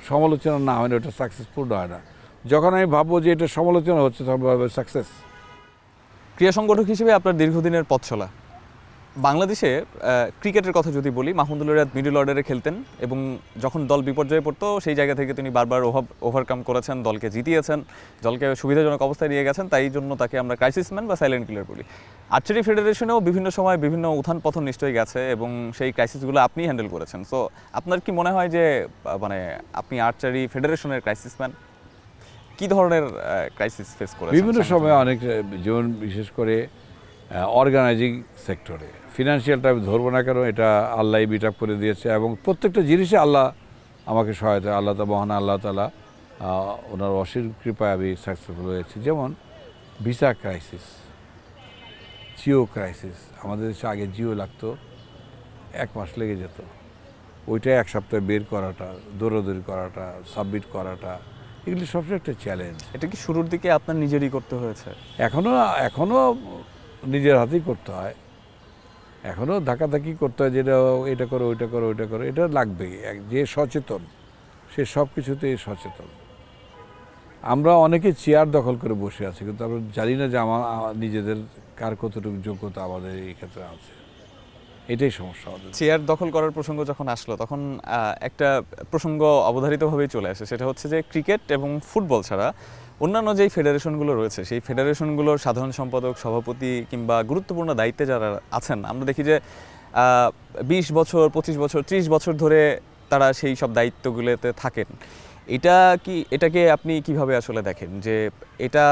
সমালোচনা না হয় না, ওটা সাকসেসফুল হয় না। যখন আমি ভাববো যে এটা সমালোচনা হচ্ছে, তখন ভাববো সাকসেস।
ক্রীড়া সংগঠক হিসেবে আপনার দীর্ঘদিনের পথ চলা, বাংলাদেশে ক্রিকেটের কথা যদি বলি, মাহমুদুল রিয়াদ মিডল অর্ডারে খেলতেন এবং যখন দল বিপর্যয়ে পড়তো সেই জায়গা থেকে তিনি বারবার ওভারকাম করেছেন, দলকে জিতিয়েছেন, দলকে সুবিধাজনক অবস্থায় নিয়ে গেছেন। তাই জন্য তাকে আমরা ক্রাইসিস ম্যান বা সাইলেন্ট কিলার বলি। আর্চারি ফেডারেশনেও বিভিন্ন সময় বিভিন্ন উত্থান পতন নিশ্চয়ই গেছে এবং সেই ক্রাইসিসগুলো আপনি হ্যান্ডেল করেছেন। সো আপনার কি মনে হয় যে মানে আপনি আর্চারি ফেডারেশনের ক্রাইসিস ম্যান? কী ধরনের ক্রাইসিস ফেস করেছেন?
বিভিন্ন সময় অনেক, যেমন বিশেষ করে অর্গানাইজিং সেক্টরে, ফিনান্সিয়ালটা আমি ধরবো না, কেন এটা আল্লাহ বিট আপ করে দিয়েছে এবং প্রত্যেকটা জিনিসে আল্লাহ আমাকে সহায়তা, আল্লাহ মহান আল্লাহ তাআলা ওনার অসীম কৃপায় আমি সাকসেসফুল হয়েছি। যেমন ভিসা ক্রাইসিস, জিও ক্রাইসিস, আমাদের দেশে আগে জিও লাগতো 1 মাস লেগে যেত, ওইটা 1 সপ্তাহে বের করাটা, দৌড়াদৌড়ি করাটা, সাবমিট করাটা, এগুলি সবচেয়ে একটা চ্যালেঞ্জ।
এটা কি শুরুর দিকে আপনার নিজেরই করতে হয়েছে?
এখনও নিজের হাতেই করতে হয়, এখনও ধাক্কাধাক্কি করতে হয়, যেটা এটা করো, ওইটা করো, ওইটা করো, এটা লাগবেই। যে সচেতন সে সব কিছুতেই সচেতন। আমরা অনেকে চেয়ার দখল করে বসে আছি, কিন্তু আমরা জানি না যে নিজেদের কার কতটুকু যোগ্যতা আমাদের এই ক্ষেত্রে আছে। এটাই সমস্যা আমাদের।
চেয়ার দখল করার প্রসঙ্গ যখন আসলো তখন একটা প্রসঙ্গ অবধারিতভাবেই চলে আসে, সেটা হচ্ছে যে ক্রিকেট এবং ফুটবল ছাড়া অন্যান্য যেই ফেডারেশনগুলো রয়েছে সেই ফেডারেশনগুলোর সাধারণ সম্পাদক, সভাপতি কিংবা গুরুত্বপূর্ণ দায়িত্বে যারা আছেন, আমরা দেখি যে 20 বছর, 25 বছর, 30 বছর ধরে তারা সেই সব দায়িত্বগুলোতে থাকেন। এটাকে আপনি কিভাবে আসলে দেখেন, যে এটা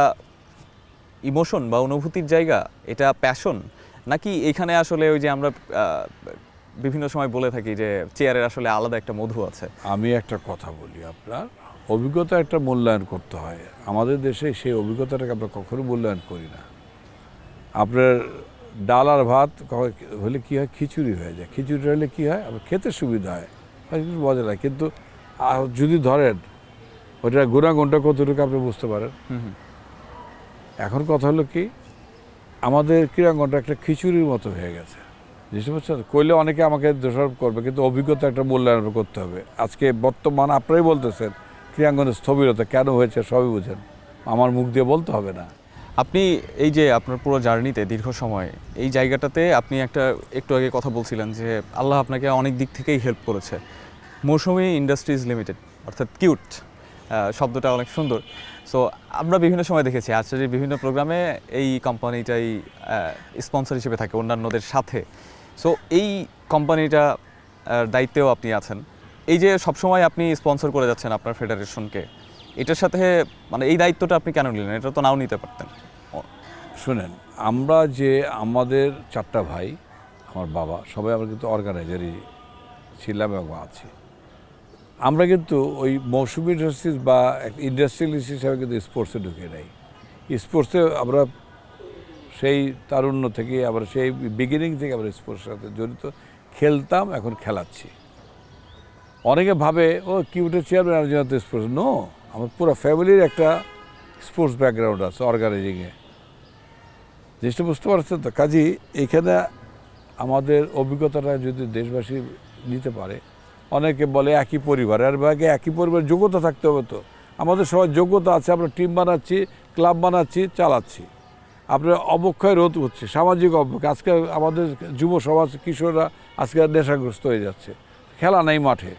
ইমোশন বা অনুভূতির জায়গা, এটা প্যাশন, নাকি এখানে আসলে ওই যে আমরা বিভিন্ন সময় বলে থাকি যে চেয়ারের আসলে আলাদা একটা মধু আছে?
আমি একটা কথা বলি, আপনার অভিজ্ঞতা একটা মূল্যায়ন করতে হয়। আমাদের দেশে সেই অভিজ্ঞতাটাকে আমরা কখনো মূল্যায়ন করি না। আপনার ডাল আর ভাত হলে কী হয়, খিচুড়ি হয়ে যায়। খিচুড়ি হলে কী হয়, আপনার খেতে সুবিধা হয়, কিছু মজা লাগে। কিন্তু যদি ধরেন ওইটা গুণাগুণটা কতটুকু আপনি বুঝতে পারেন। এখন কথা হলো কি, আমাদের ক্রীড়াঙ্গনটা একটা খিচুড়ির মতো হয়ে গেছে, বুঝতে পারছেন? কইলে অনেকে আমাকে দোষারোপ করবে, কিন্তু অভিজ্ঞতা একটা মূল্যায়ন করতে হবে। আজকে বর্তমান আপনারাই বলতেছেন ক্রীড়াঙ্গনের স্থবিরতা কেন হয়েছে, সবই বুঝেন, আমার মুখ দিয়ে বলতে হবে না।
আপনি এই যে আপনার পুরো জার্নিতে দীর্ঘ সময় এই জায়গাটাতে আপনি একটু আগে কথা বলছিলেন যে আল্লাহ আপনাকে অনেক দিক থেকেই হেল্প করেছে। মৌসুমী ইন্ডাস্ট্রিজ লিমিটেড, অর্থাৎ কিউট, শব্দটা অনেক সুন্দর। সো আমরা বিভিন্ন সময় দেখেছি আচার্যের বিভিন্ন প্রোগ্রামে এই কোম্পানিটাই স্পন্সর হিসেবে থাকে অন্যান্যদের সাথে। সো এই কোম্পানিটা দায়িত্বেও আপনি আছেন। এই যে সবসময় আপনি স্পন্সর করে যাচ্ছেন আপনার ফেডারেশনকে, এটার সাথে মানে এই দায়িত্বটা আপনি কেন নিলেন? এটা তো নাও নিতে পারতেন।
শুনেন, আমরা যে আমাদের 4টা ভাই, আমার বাবা, সবাই আমরা কিন্তু অর্গানাইজারই ছিলাম এবং আছি। আমরা কিন্তু ওই মৌসুমি ইন্ডাস্ট্রিজ বা ইন্ডাস্ট্রিয়ালিস্ট হিসাবে কিন্তু স্পোর্টসে ঢুকে নাই। স্পোর্টসে আমরা সেই তারুণ্য থেকে, আমরা সেই বিগিনিং থেকে আমরা স্পোর্টসের সাথে জড়িত, খেলতাম, এখন খেলাচ্ছি। অনেকে ভাবে ও কিউটের চেয়ারম্যান আর জন্য স্পোর্টস, নো, আমার পুরো ফ্যামিলির একটা স্পোর্টস ব্যাকগ্রাউন্ড আছে অর্গানাইজিংয়ে, জিনিসটা বুঝতে পারছেন তো? কাজেই এইখানে আমাদের অভিজ্ঞতাটা যদি দেশবাসী নিতে পারে, অনেকে বলে একই পরিবার, আর ভাগে একই পরিবারের যোগ্যতা থাকতে হবে। তো আমাদের সবার যোগ্যতা আছে, আমরা টিম বানাচ্ছি, ক্লাব বানাচ্ছি, চালাচ্ছি। আপনার অবক্ষয় রোধ হচ্ছে, সামাজিক অবক্ষয়। আজকে আমাদের যুব সমাজ, কিশোররা আজকে নেশাগ্রস্ত হয়ে যাচ্ছে, খেলা নাই মাঠে।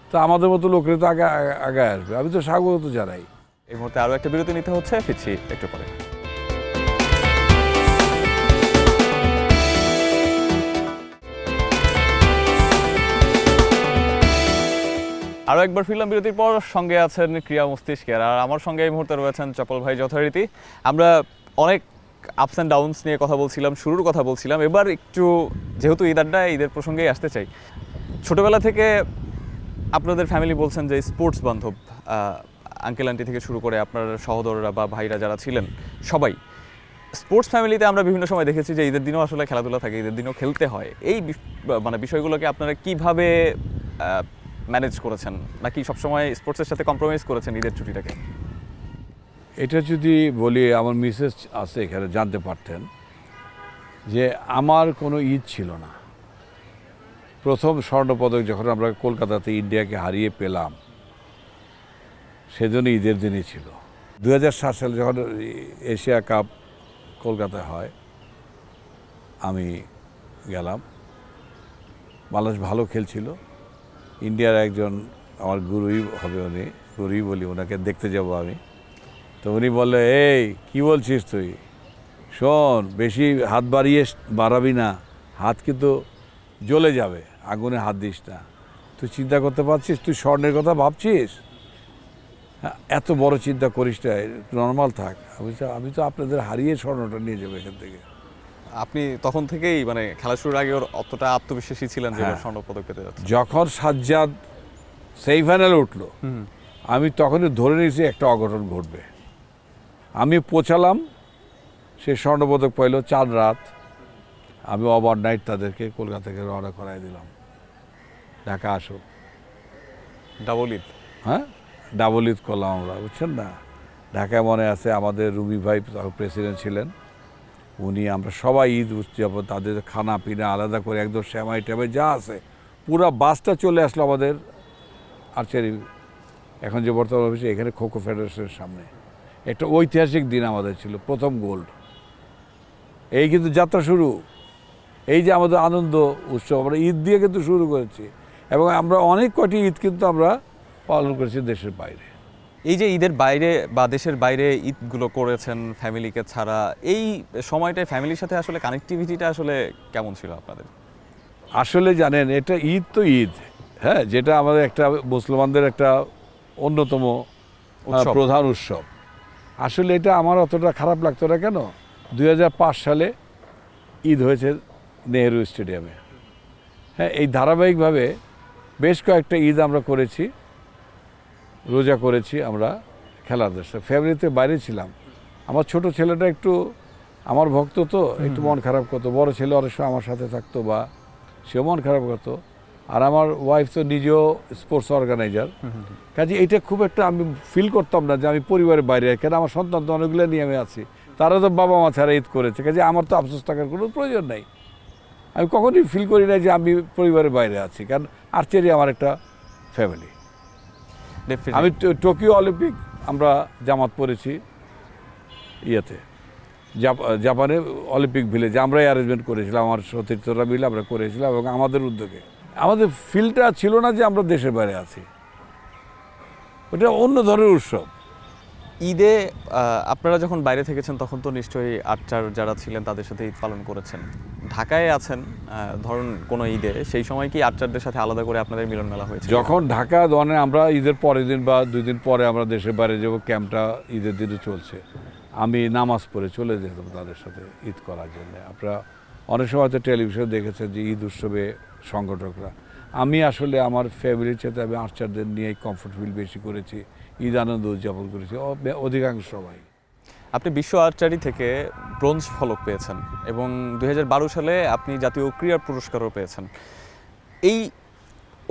তা আমাদের মতো লোকেরা তো আগে আসবে, আমি তো স্বাগত জানাই।
এই মুহূর্তে আরও একটা বিরতি নিতে হচ্ছে, ফিরছি একটু পরে। আরও একবার ফিরলাম বিরতির পর। সঙ্গে আছেন ক্রিয়া মস্তিষ্কের, আর আমার সঙ্গে এই মুহূর্তে রয়েছেন চপল ভাই যথারীতি। আমরা অনেক আপস অ্যান্ড ডাউনস নিয়ে কথা বলছিলাম, শুরুর কথা বলছিলাম। এবার একটু, যেহেতু ঈদের প্রসঙ্গেই আসতে চাই। ছোটোবেলা থেকে আপনাদের ফ্যামিলি বলছেন যে স্পোর্টস বান্ধব, আঙ্কেল আন্টি থেকে শুরু করে আপনার সহোদররা বা ভাইরা যারা ছিলেন সবাই স্পোর্টস ফ্যামিলিতে। আমরা বিভিন্ন সময় দেখেছি যে ঈদের দিনও আসলে খেলাধুলা থাকে, ঈদের দিনও খেলতে হয়। এই মানে বিষয়গুলোকে আপনারা কিভাবে ম্যানেজ করেছেন, নাকি সবসময় স্পোর্টসের সাথে কম্প্রোমাইজ করেছেন ঈদের ছুটিটাকে?
এটা যদি বলি, আমার মিসেস আছে এখানে, জানতে পারতেন যে আমার কোনো ঈদ ছিল না। প্রথম স্বর্ণপদক যখন আমরা কলকাতাতে ইন্ডিয়াকে হারিয়ে পেলাম, সেজন্য ঈদের দিনই ছিল। 2007 সালে যখন এশিয়া কাপ কলকাতায় হয়, আমি গেলাম। বাংলাদেশ ভালো খেলছিল। ইন্ডিয়ার একজন আমার গুরুই হবে, উনি গুরুই বলি ওনাকে, দেখতে যাব আমি। তো উনি বললে, এই কী বলছিস তুই, শোন, বেশি হাত বাড়াবি না, হাত কিন্তু জ্বলে যাবে, আগুনে হাত দিস না। তুই চিন্তা করতে পারছিস, তুই স্বর্ণের কথা ভাবছিস, হ্যাঁ, এত বড় চিন্তা করিস না, নর্মাল থাক। আমি তো আপনাদের হারিয়ে স্বর্ণটা নিয়ে যাবো এখান থেকে।
আপনি তখন থেকেই মানে খেলা শুরুর আগে ওর অতটা আত্মবিশ্বাসী ছিলেন যে স্বর্ণপদক পেতে যাচ্ছে?
যখন সাজ্জাদ সেমিফাইনালে উঠলো, আমি তখনই ধরে নিয়েছি একটা অঘটন ঘটবে। আমি পৌঁছালাম, সে স্বর্ণপদক পাইল 4 রাত। আমি ওভারনাইট তাদেরকে কলকাতা থেকে রওনা করাই দিলাম, ঢাকা আসো।
ডাবল ঈদ?
হ্যাঁ, ডাবল ঈদ করলাম আমরা, বুঝছেন না? ঢাকায় মনে আছে আমাদের রুমি ভাই তখন প্রেসিডেন্ট ছিলেন, উনি, আমরা সবাই ঈদ উদযাপন, তাদের খানা পিনা আলাদা করে একদম শ্যামাই ট্যামাই যা আছে, পুরো বাসটা চলে আসলো আমাদের আর্চারি এখন যে বর্তমান অফিসে, এখানে খোখো ফেডারেশনের সামনে। একটা ঐতিহাসিক দিন আমাদের ছিল, প্রথম গোল্ড। এই কিন্তু যাত্রা শুরু, এই যে আমাদের আনন্দ উৎসব, আমরা ঈদ দিয়ে কিন্তু শুরু করেছি, এবং আমরা অনেক কটি ঈদ কিন্তু আমরা পালন করেছি দেশের বাইরে।
এই যে ঈদের বাইরে বা দেশের বাইরে ঈদগুলো করেছেন ফ্যামিলিকে ছাড়া, এই সময়টায় ফ্যামিলির সাথে আসলে কানেক্টিভিটিটা আসলে কেমন ছিল আপনাদের?
আসলে জানেন, এটা ঈদ তো ঈদ, হ্যাঁ, যেটা আমাদের একটা মুসলমানদের একটা অন্যতম
উৎসব।
প্রধান উৎসব। আসলে এটা আমার অতটা খারাপ লাগতো না। কেন? 2005 সালে ঈদ হয়েছে নেহেরু স্টেডিয়ামে। হ্যাঁ, এই ধারাবাহিকভাবে বেশ কয়েকটা ঈদ আমরা করেছি, রোজা করেছি আমরা খেলার দেশে। ফ্যামিলিতে বাইরে ছিলাম। আমার ছোট ছেলেটা একটু আমার ভক্ত, তো একটু মন খারাপ করতো। বড় ছেলে অনেক সময় আমার সাথে থাকতো, বা সেও মন খারাপ করতো। আর আমার ওয়াইফ তো নিজেও স্পোর্টস অর্গানাইজার, কাজে এটা খুব একটা আমি ফিল করতাম না যে আমি পরিবারের বাইরে। কেন? আমার সন্তান তো অনেকগুলো নিয়ে আমি আছি, তারা তো বাবা মা ছাড়া ঈদ করেছে, কাজে আমার তো আফসোস থাকার কোনো প্রয়োজন নাই। আমি কখনোই ফিল করি না যে আমি পরিবারের বাইরে আছি, কারণ আর্চারি আমার একটা ফ্যামিলি। আমি টোকিও অলিম্পিক আমরা জামাত পড়েছি ইয়েতে, জাপানে অলিম্পিক ভিলেজ আমরাই অ্যারেঞ্জমেন্ট করেছিলাম, আমার সতীর্থরা মিলে আমরা করেছিলাম, এবং আমাদের উদ্যোগে। আমাদের ফিলটা ছিল না যে আমরা দেশের বাইরে আছি, ওটা অন্য ধরনের উৎসব।
ঈদে আপনারা যখন বাইরে থেকেছেন তখন তো নিশ্চয়ই আর্চার যারা ছিলেন তাদের সাথে ঈদ পালন করেছেন। ঢাকায় আছেন, ধরুন কোনো ঈদে, সেই সময় কি আর্চারদের সাথে আলাদা করে আপনাদের মিলন মেলা হয়েছে?
যখন ঢাকা দনে আমরা ঈদের পরের দিন বা 2 দিন পরে আমরা দেশের বাইরে যাব, ক্যাম্পটা ঈদের দিনে চলছে, আমি নামাজ পড়ে চলে যেতাম তাদের সাথে ঈদ করার জন্য। আপনারা অনেক সময় তো টেলিভিশনে দেখেছেন যে ঈদ উৎসবে সংগঠকরা, আমি আসলে আমার ফ্যামিলির সাথে আমি আর্চারদের নিয়ে কমফোর্ট ফিল বেশি করেছি, ঈদ আনন্দ উদযাপন করেছি অধিকাংশ সময়।
আপনি বিশ্ব আর্চারি থেকে ব্রোঞ্জ ফলক পেয়েছেন, এবং 2012 সালে আপনি জাতীয় ক্রীড়া পুরস্কারও পেয়েছেন। এই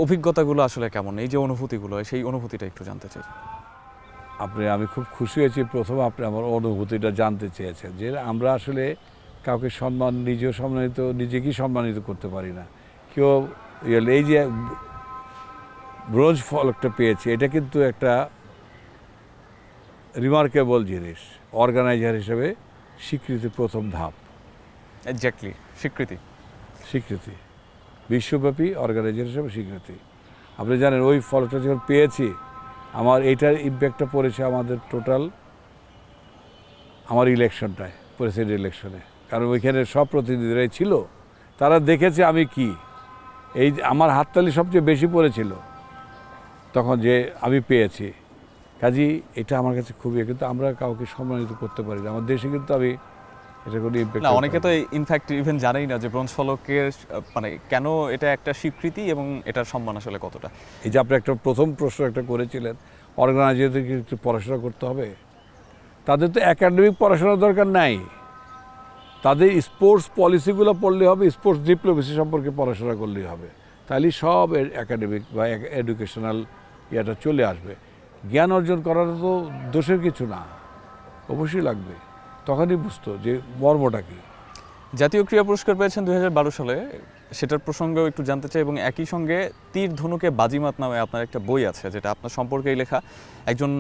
অভিজ্ঞতাগুলো আসলে কেমন? এই যে অনুভূতিগুলো, সেই অনুভূতিটা একটু জানতে চাই।
আমি খুব খুশি হয়েছি, প্রথম আপনি আমার অনুভূতিটা জানতে চেয়েছেন, যে আমরা আসলে কাউকে নিজেকেই সম্মানিত করতে পারি না। কেউ এই যে ব্রোঞ্জ ফলকটা পেয়েছি, এটা কিন্তু একটা রিমার্কেবল জিনিস, অর্গানাইজার হিসেবে স্বীকৃতির প্রথম ধাপ।
এক্স্যাক্টলি, স্বীকৃতি।
বিশ্বব্যাপী অর্গানাইজার হিসেবে স্বীকৃতি। আপনি জানেন, ওই ফলকটা যখন পেয়েছি, আমার এইটার ইম্প্যাক্টটা পড়েছে আমাদের টোটাল আমার ইলেকশনটায়, প্রেসিডেন্ট ইলেকশনে। কারণ ওইখানে সব প্রতিনিধিরাই ছিল, তারা দেখেছে আমি কি, এই আমার হাততালি সবচেয়ে বেশি পড়েছিল তখন, যে আমি পেয়েছি। কাজেই এটা আমার কাছে খুবই, কিন্তু আমরা কাউকে সম্মানিত করতে পারি না আমার দেশে, কিন্তু আমি এটা কোনো ইম্প্যাক্ট
না, অনেকে তো ইনফ্যাক্ট ইভেন জানেই না যে ব্রোঞ্জ ফলকের মানে কেন এটা একটা স্বীকৃতি এবং এটার সম্মান আসলে কতটা।
এই যে আপনি একটা প্রথম প্রশ্ন একটা করেছিলেন, অর্গানাইজারদেরকে একটু পড়াশোনা করতে হবে, তাদের তো একাডেমিক পড়াশোনার দরকার নাই, তাদের স্পোর্টস পলিসিগুলো পড়লে হবে, স্পোর্টস ডিপ্লোমেসি সম্পর্কে পড়াশোনা করলেই হবে, তাহলে সব একাডেমিক বা এডুকেশনাল ইয়েটা চলে আসবে। জ্ঞান অর্জন করাটা তো দোষের কিছু না, অবশ্যই লাগবে, তখনই বুঝতো যে মর্মটা কী।
জাতীয় ক্রীড়া পুরস্কার পেয়েছেন 2012 সালে, সেটার প্রসঙ্গেও একটু জানতে চাই। এবং একই সঙ্গে তীর ধনুকে বাজিমাত নামে আপনার একটা বই আছে, যেটা আপনার সম্পর্কেই লেখা, একজন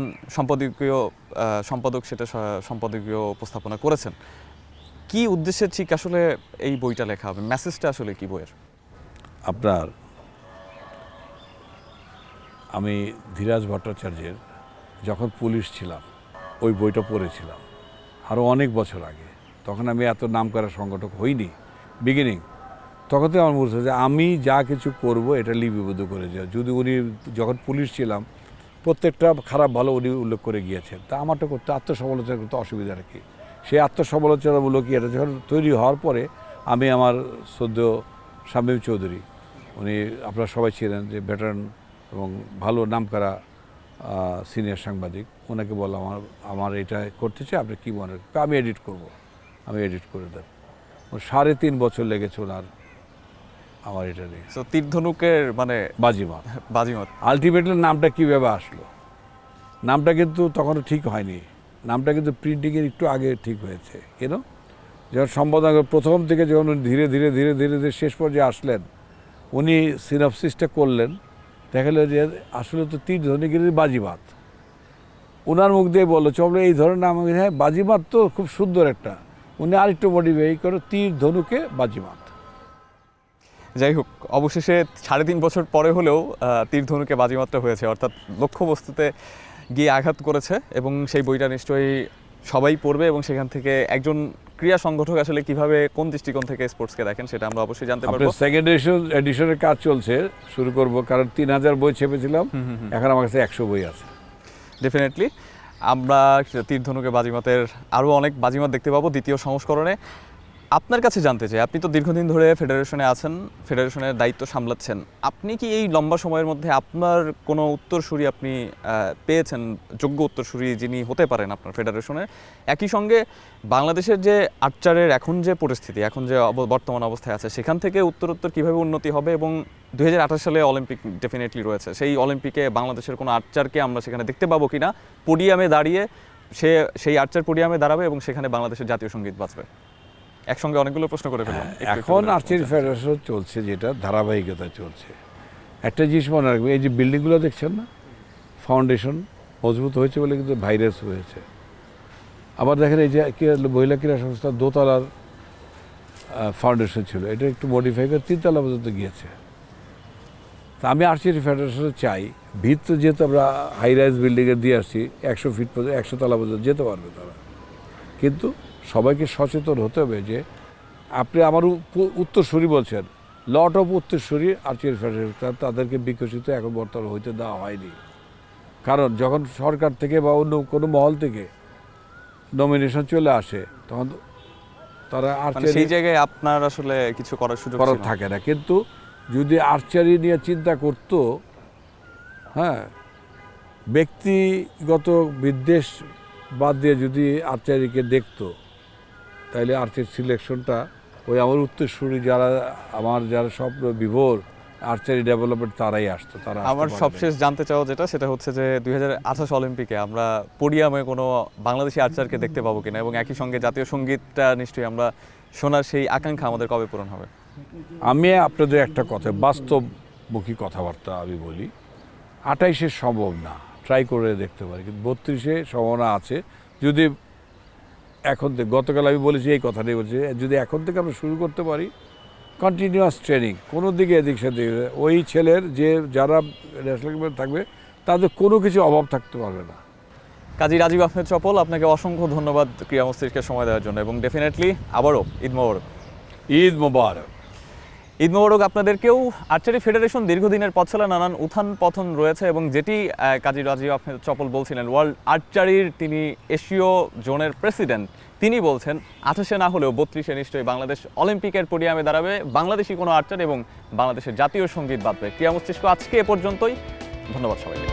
সম্পাদক সেটা সম্পাদকীয় উপস্থাপনা করেছেন। কি উদ্দেশ্যে ঠিক আসলে এই বইটা লেখা হবে? মেসেজটা আসলে কি বইয়ের?
আমি ধীরাজ ভট্টাচার্যের যখন পুলিশ ছিলাম, ওই বইটা পড়েছিলাম আরও অনেক বছর আগে। তখন আমি এত নামকরা সংগঠক হইনি, বিগিনিং। তখন তো আমার মনে হচ্ছে যে আমি যা কিছু করব এটা লিপিবদ্ধ করে যাওয়া। যদি উনি যখন পুলিশ ছিলাম, প্রত্যেকটা খারাপ ভালো উনি উল্লেখ করে গিয়েছেন, তা আমারটা করতে আত্মসমালোচনা করতে অসুবিধা রাখি। সেই আত্মসমালোচনামূলক এটা যখন তৈরি হওয়ার পরে, আমি আমার সদ্য শামীম চৌধুরী, উনি আপনারা সবাই ছিলেন যে ভেটারান এবং ভালো নামকরা সিনিয়র সাংবাদিক, ওনাকে বললাম আমার এটা করতে চাই, আপনি কী মনে করেন? আমি এডিট করব, আমি এডিট করে দেন। 3.5 বছর লেগেছে ওনার আমার এটা নিয়ে।
তো তীর ধনুকের মানে বাজিমাত
আলটিমেটলি নামটা কীভাবে আসলো? নামটা কিন্তু তখনও ঠিক হয়নি, নামটা কিন্তু প্রিন্টিংয়ের একটু আগে ঠিক হয়েছে। কেন? যখন সম্পাদক প্রথম থেকে যখন ধীরে ধীরে ধীরে ধীরে ধীরে শেষ পর্যায়ে আসলেন, উনি সিনপসিসটা করলেন, দেখা গেলো যে আসলে তো তীর ধনুকের বাজিমাত। ওনার মুখ দিয়ে বললো চলো এই ধরনের নাম, হ্যাঁ বাজিমাত তো খুব সুন্দর একটা, উনি আরেকটু মডিফাই করে তীর ধনুকে বাজিমাত।
যাই হোক, অবশেষে 3.5 বছর পরে হলেও তীর ধনুকে বাজিমাতটা হয়েছে, অর্থাৎ লক্ষ্যবস্তুতে গিয়ে আঘাত করেছে। এবং সেই বইটা নিশ্চয়ই সবাই পড়বে এবং সেখান থেকে একজন ক্রীড়া সংগঠক আসলে কিভাবে কোন দৃষ্টিকোণ থেকে স্পোর্টসকে দেখেন সেটা আমরা অবশ্যই জানতে পারবো।
সেকেন্ড এডিশনের কাজ চলছে, শুরু করব, কারণ 3000 বই ছেপেছিলাম, এখন আমার কাছে 100 বই আছে।
ডেফিনেটলি আমরা তীর ধনুকে বাজিমাতের আরও অনেক বাজিমাত দেখতে পাবো দ্বিতীয় সংস্করণে। আপনার কাছে জানতে চাই, আপনি তো দীর্ঘদিন ধরে ফেডারেশনে আছেন, ফেডারেশনের দায়িত্ব সামলাচ্ছেন, আপনি কি এই লম্বা সময়ের মধ্যে আপনার কোনো উত্তরসূরি আপনি পেয়েছেন, যোগ্য উত্তরসূরি যিনি হতে পারেন আপনার ফেডারেশনের? একই সঙ্গে বাংলাদেশের যে আর্চারের এখন যে পরিস্থিতি, এখন যে বর্তমান অবস্থায় আছে, সেখান থেকে উত্তরোত্তর কীভাবে উন্নতি হবে? এবং 2028 সালে অলিম্পিক ডেফিনেটলি রয়েছে, সেই অলিম্পিকে বাংলাদেশের কোনো আর্চারকে আমরা সেখানে দেখতে পাবো কিনা পোডিয়ামে দাঁড়িয়ে, সেই আর্চার পোডিয়ামে দাঁড়াবে এবং সেখানে বাংলাদেশের জাতীয় সঙ্গীত বাজবে? একসঙ্গে অনেকগুলো প্রশ্ন করে ফেললাম।
এখন আর্চারি ফেডারেশন চলছে, যেটা ধারাবাহিকতা চলছে। একটা জিনিস মনে রাখবে, এই যে বিল্ডিংগুলো দেখছেন না, ফাউন্ডেশন মজবুত হয়েছে বলে কিন্তু ভাইরাস হয়েছে। আবার দেখেন এই যে মহিলা ক্রীড়া সংস্থা দোতলার ফাউন্ডেশন ছিল, এটা একটু মডিফাই করে 3 তলা পর্যন্ত গিয়েছে। তা আমি আর্চারি ফেডারেশনে চাই, ভিত তো যেহেতু আমরা হাই রাইজ বিল্ডিংয়ে দিয়ে আসছি, 100 ফিট পর্যন্ত 100 তলা পর্যন্ত যেতে পারবে তারা, কিন্তু সবাইকে সচেতন হতে হবে যে আপনি আমার উত্তরসূরি বলছেন, লট অফ উত্তরসূরি আর্চারি ফেডারেশন, তাদেরকে বিকশিত এখন বর্তমানে হইতে দেওয়া হয়নি। কারণ যখন সরকার থেকে বা অন্য কোনো মহল থেকে নমিনেশন চলে আসে, তখন তারা আর্চারি
সেই জায়গায় আপনার আসলে কিছু করার সুযোগ
থাকে না। কিন্তু যদি আর্চারি নিয়ে চিন্তা করতো, হ্যাঁ, ব্যক্তিগত বিদ্বেষ বাদ দিয়ে যদি আর্চারিকে দেখতো, তাইলে আর্চারি সিলেকশনটা ওই আমার উত্তরসূরি যারা স্বপ্ন বিভোর আর্চারি ডেভেলপমেন্ট, তারাই আসতো। তারা
আমার সবশেষ জানতে চাও যেটা, সেটা হচ্ছে যে 2028 অলিম্পিকে আমরা পোডিয়ামে কোনো বাংলাদেশি আর্চারকে দেখতে পাবো কিনা, এবং একই সঙ্গে জাতীয় সঙ্গীতটা নিশ্চয়ই আমরা শোনার সেই আকাঙ্ক্ষা আমাদের কবে পূরণ হবে?
আমি আপনাদের একটা কথা, বাস্তবমুখী কথাবার্তা আমি বলি, 28-এ সম্ভব না, ট্রাই করে দেখতে পারি, কিন্তু 32-এ সম্ভাবনা আছে। যদি এখন থেকে, গতকাল আমি বলেছি এই কথাটাই বলছি, যদি এখন থেকে আমরা শুরু করতে পারি কন্টিনিউয়াস ট্রেনিং, কোনো দিকে এদিক সেদিক, ওই ছেলের যারা ন্যাশনাল গেমে থাকবে তাদের কোনো কিছু অভাব থাকতে পারবে না।
কাজী রাজীব আহমেদ চপল, আপনাকে অসংখ্য ধন্যবাদ ক্রীড়া মস্তিষ্কের সময় দেওয়ার জন্য, এবং ডেফিনেটলি আবারও ঈদ মোবারক।
ঈদ মোবারক।
ঈদ মোবারক আপনাদেরকেও। আর্চারি ফেডারেশন দীর্ঘদিনের পথ চলা, নানান উত্থান পতন রয়েছে, এবং যেটি কাজী রাজীব আহমেদ চপল বলছিলেন, ওয়ার্ল্ড আর্চারির তিনি এশীয় জোনের প্রেসিডেন্ট, তিনি বলছেন 28-এ না হলেও 32-এ নিশ্চয়ই বাংলাদেশ অলিম্পিকের পোডিয়ামে দাঁড়াবে, বাংলাদেশি কোনো আর্চার এবং বাংলাদেশের জাতীয় সঙ্গীত বাজবে। ক্রীড়া মস্তিষ্ক আজকে এ পর্যন্তই, ধন্যবাদ সবাইকে।